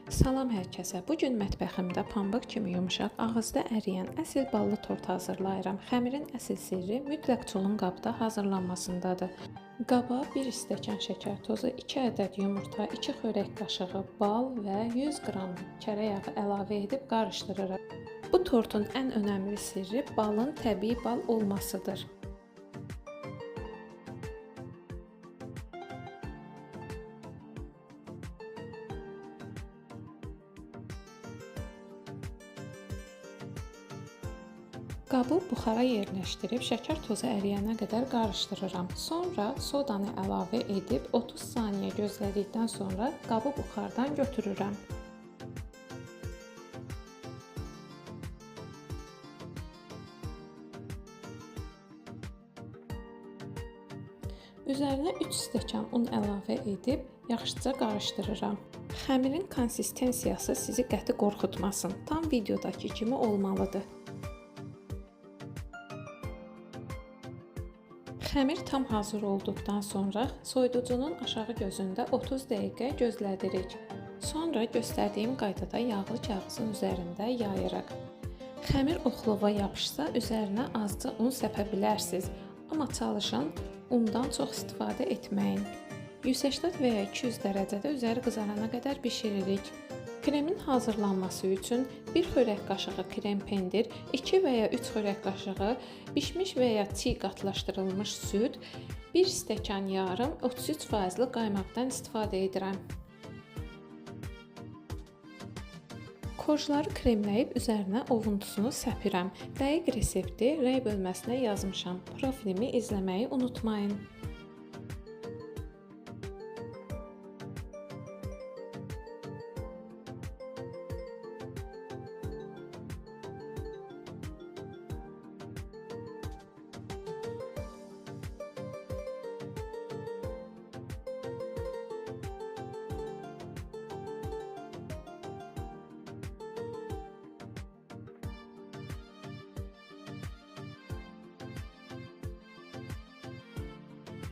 Salam hər kəsə. Bu gün mətbəximdə pambıq kimi yumşaq, ağızda əriyən əsl ballı tort hazırlayıram. Xəmirin əsl sirri mütləq çulun qabda hazırlanmasındadır. Qaba 1 stəkan şəkər tozu, 2 ədəd yumurta, 2 xörək qaşığı bal və 100 qram kərə yağı əlavə edib qarışdırırıq. Bu tortun ən önəmli sirri balın təbii bal olmasıdır. Qabı buxara yerləşdirib şəkər tozu əriyənə qədər qarışdırıram. Sonra sodanı əlavə edib 30 saniyə gözlədikdən sonra qabı buxardan götürürəm. Üzərinə 3 stəkan un əlavə edib yaxşıca qarışdırıram. Xəmirin konsistensiyası sizi qəti qorxutmasın. Tam videodakı kimi olmalıdır. Xəmir tam hazır olduqdan sonra soyuducunun aşağı gözündə 30 dəqiqə gözlədirik. Sonra göstərdiyim qaydada yağlı kağızın üzərində yayırıq. Xəmir oxlova yapışsa üzərinə azca un səpə bilərsiniz, amma çalışın undan çox istifadə etməyin. 180 və ya 200 dərəcədə üzəri qızarana qədər bişiririk. Kremin hazırlanması üçün 1 xörək qaşığı krem pendir, 2 və ya 3 xörək qaşığı bişmiş və ya çiğ qatlaşdırılmış süd, 1 stəkan yarım 33% qaymaqdan istifadə edirəm. Korjları kremləyib üzərinə ovuntusunu səpirəm. Dəqiq resepti rəy bölməsinə yazmışam. Profilimi izləməyi unutmayın.